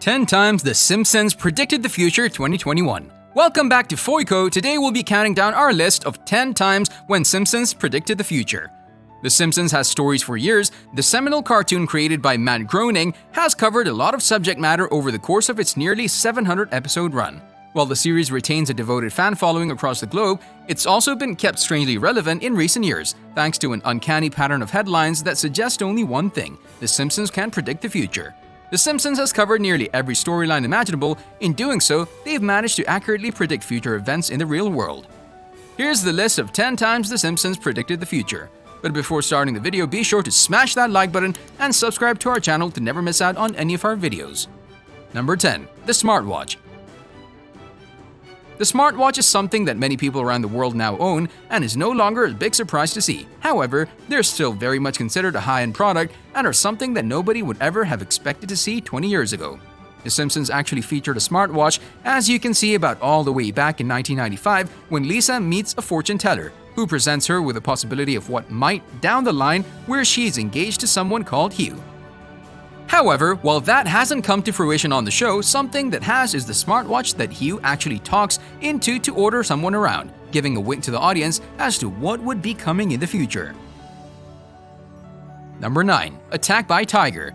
10 times The Simpsons predicted the future 2021. Welcome back to Foeko. Today we'll be counting down our list of 10 times when Simpsons predicted the future. The Simpsons has stories for years. The seminal cartoon created by Matt Groening has covered a lot of subject matter over the course of its nearly 700-episode run. While the series retains a devoted fan following across the globe, it's also been kept strangely relevant in recent years, thanks to an uncanny pattern of headlines that suggest only one thing: The Simpsons can predict the future. The Simpsons has covered nearly every storyline imaginable. In doing so, they've managed to accurately predict future events in the real world. Here's the list of 10 times The Simpsons predicted the future. But before starting the video, be sure to smash that like button and subscribe to our channel to never miss out on any of our videos. Number 10. The Smartwatch. The smartwatch is something that many people around the world now own and is no longer a big surprise to see. However, they're still very much considered a high-end product and are something that nobody would ever have expected to see 20 years ago. The Simpsons actually featured a smartwatch, as you can see, about all the way back in 1995 when Lisa meets a fortune teller who presents her with the possibility of what might down the line where she is engaged to someone called Hugh. However, while that hasn't come to fruition on the show, something that has is the smartwatch that Hugh actually talks into to order someone around, giving a wink to the audience as to what would be coming in the future. Number 9. Attack by Tiger.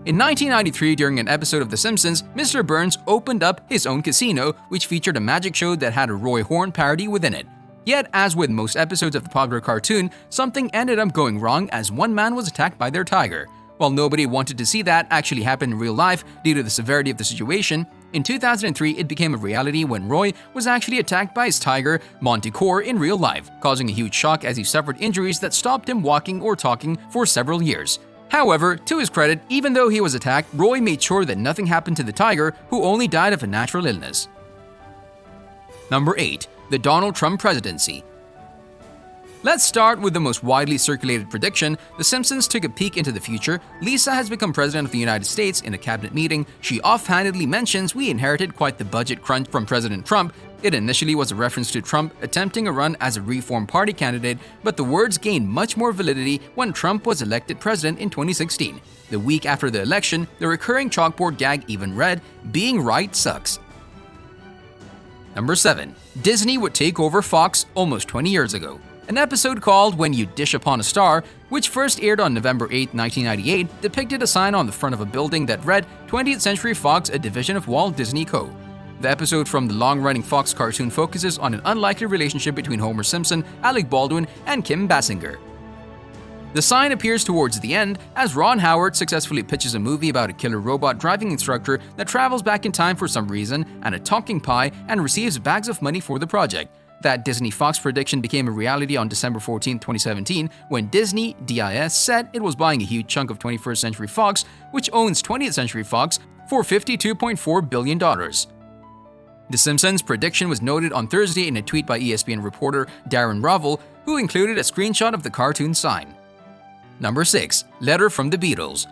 In 1993, during an episode of The Simpsons, Mr. Burns opened up his own casino, which featured a magic show that had a Roy Horn parody within it. Yet, as with most episodes of the popular cartoon, something ended up going wrong as one man was attacked by their tiger. While nobody wanted to see that actually happen in real life due to the severity of the situation, in 2003 it became a reality when Roy was actually attacked by his tiger, Montecore, in real life, causing a huge shock as he suffered injuries that stopped him walking or talking for several years. However, to his credit, even though he was attacked, Roy made sure that nothing happened to the tiger, who only died of a natural illness. Number 8. The Donald Trump Presidency. Let's start with the most widely circulated prediction. The Simpsons took a peek into the future. Lisa has become president of the United States. In a cabinet meeting, she offhandedly mentions we inherited quite the budget crunch from President Trump. It initially was a reference to Trump attempting a run as a Reform Party candidate, but the words gained much more validity when Trump was elected president in 2016. The week after the election, the recurring chalkboard gag even read, "Being right sucks." Number 7. Disney would take over Fox almost 20 years ago. An episode called When You Dish Upon a Star, which first aired on November 8, 1998, depicted a sign on the front of a building that read 20th Century Fox, a division of Walt Disney Co. The episode from the long-running Fox cartoon focuses on an unlikely relationship between Homer Simpson, Alec Baldwin, and Kim Basinger. The sign appears towards the end as Ron Howard successfully pitches a movie about a killer robot driving instructor that travels back in time for some reason and a talking pie and receives bags of money for the project. That Disney-Fox prediction became a reality on December 14, 2017, when Disney, DIS, said it was buying a huge chunk of 21st Century Fox, which owns 20th Century Fox, for $52.4 billion. The Simpsons prediction was noted on Thursday in a tweet by ESPN reporter Darren Rovell, who included a screenshot of the cartoon sign. Number 6. Letter from the Beatles.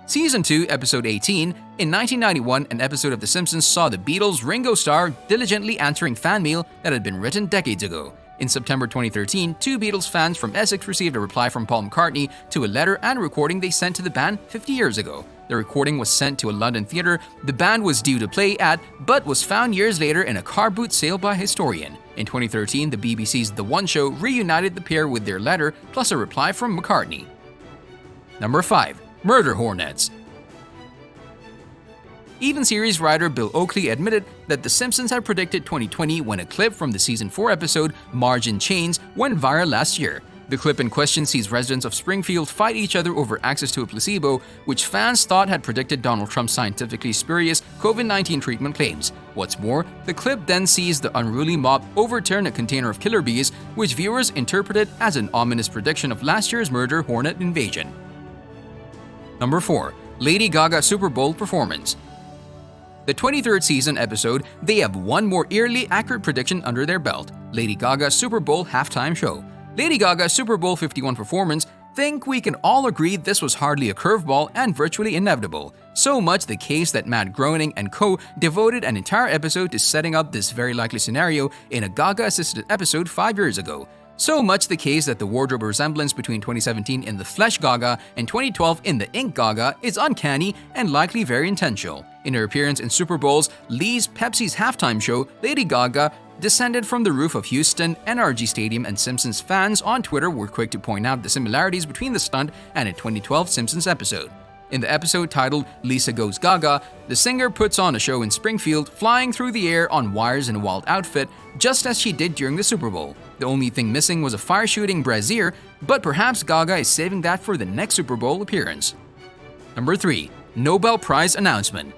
Season 2, Episode 18. In 1991, an episode of The Simpsons saw the Beatles' Ringo Starr diligently answering fan mail that had been written decades ago. In September 2013, two Beatles fans from Essex received a reply from Paul McCartney to a letter and recording they sent to the band 50 years ago. The recording was sent to a London theatre the band was due to play at, but was found years later in a car boot sale by a historian. In 2013, the BBC's The One Show reunited the pair with their letter plus a reply from McCartney. Number 5. Murder Hornets. Even series writer Bill Oakley admitted that The Simpsons had predicted 2020 when a clip from the Season 4 episode Margin Chains went viral last year. The clip in question sees residents of Springfield fight each other over access to a placebo, which fans thought had predicted Donald Trump's scientifically spurious COVID-19 treatment claims. What's more, the clip then sees the unruly mob overturn a container of killer bees, which viewers interpreted as an ominous prediction of last year's murder hornet invasion. Number 4. Lady Gaga Super Bowl Performance. The 23rd season episode, they have one more eerily accurate prediction under their belt: Lady Gaga's Super Bowl halftime show. Lady Gaga's Super Bowl 51 performance, think we can all agree this was hardly a curveball and virtually inevitable. So much the case that Matt Groening and co. devoted an entire episode to setting up this very likely scenario in a Gaga-assisted episode 5 years ago. So much the case that the wardrobe resemblance between 2017 in the flesh Gaga and 2012 in the ink Gaga is uncanny and likely very intentional. In her appearance in Super Bowls, Lee's Pepsi's halftime show, Lady Gaga descended from the roof of Houston NRG Stadium, and Simpsons fans on Twitter were quick to point out the similarities between the stunt and a 2012 Simpsons episode. In the episode titled Lisa Goes Gaga, the singer puts on a show in Springfield, flying through the air on wires in a wild outfit, just as she did during the Super Bowl. The only thing missing was a fire-shooting brassiere, but perhaps Gaga is saving that for the next Super Bowl appearance. Number 3. Nobel Prize Announcement.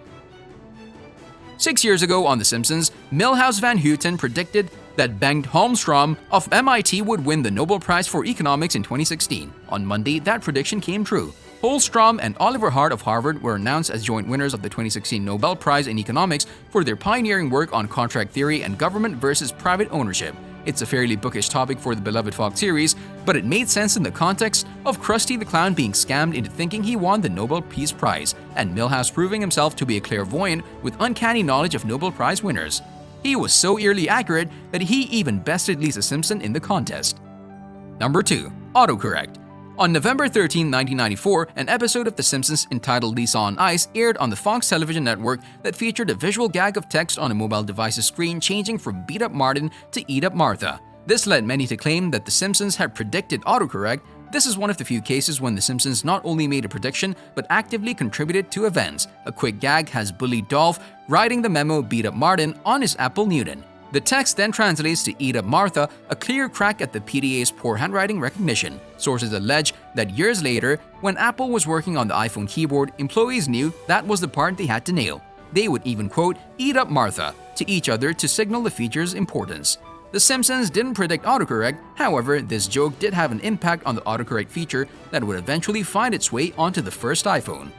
6 years ago on The Simpsons, Milhouse Van Houten predicted that Bengt Holmstrom of MIT would win the Nobel Prize for Economics in 2016. On Monday, that prediction came true. Holmstrom and Oliver Hart of Harvard were announced as joint winners of the 2016 Nobel Prize in Economics for their pioneering work on contract theory and government versus private ownership. It's a fairly bookish topic for the beloved Fox series, but it made sense in the context of Krusty the Clown being scammed into thinking he won the Nobel Peace Prize, and Milhouse proving himself to be a clairvoyant with uncanny knowledge of Nobel Prize winners. He was so eerily accurate that he even bested Lisa Simpson in the contest. Number 2. Autocorrect. On November 13, 1994, an episode of The Simpsons entitled Lisa on Ice aired on the Fox television network that featured a visual gag of text on a mobile device's screen changing from Beat Up Martin to Eat Up Martha. This led many to claim that The Simpsons had predicted autocorrect. This is one of the few cases when The Simpsons not only made a prediction but actively contributed to events. A quick gag has bullied Dolph writing the memo Beat Up Martin on his Apple Newton. The text then translates to Eat Up Martha, a clear crack at the PDA's poor handwriting recognition. Sources allege that years later, when Apple was working on the iPhone keyboard, employees knew that was the part they had to nail. They would even quote Eat Up Martha to each other to signal the feature's importance. The Simpsons didn't predict autocorrect, however, this joke did have an impact on the autocorrect feature that would eventually find its way onto the first iPhone.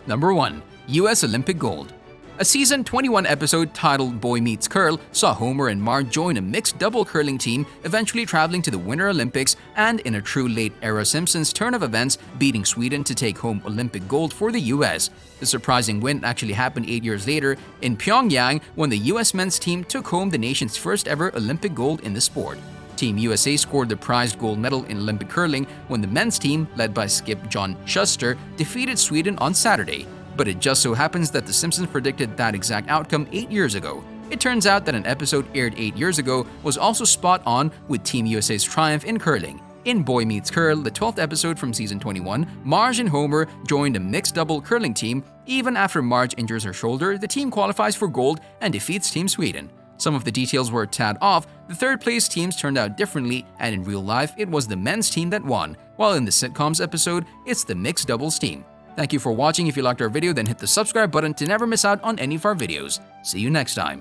Number 1. US Olympic Gold. A season 21 episode titled Boy Meets Curl saw Homer and Marge join a mixed double curling team, eventually traveling to the Winter Olympics and, in a true late-era Simpsons turn of events, beating Sweden to take home Olympic gold for the US. The surprising win actually happened 8 years later in Pyongyang when the US men's team took home the nation's first ever Olympic gold in the sport. Team USA scored the prized gold medal in Olympic curling when the men's team, led by skip John Shuster, defeated Sweden on Saturday. But it just so happens that The Simpsons predicted that exact outcome 8 years ago. It turns out that an episode aired 8 years ago was also spot on with Team USA's triumph in curling. In Boy Meets Curl, the 12th episode from season 21, Marge and Homer joined a mixed double curling team. Even after Marge injures her shoulder, the team qualifies for gold and defeats Team Sweden. Some of the details were a tad off. The third place teams turned out differently, and in real life, it was the men's team that won, while in the sitcom's episode, it's the mixed doubles team. Thank you for watching. If you liked our video, then hit the subscribe button to never miss out on any of our videos. See you next time.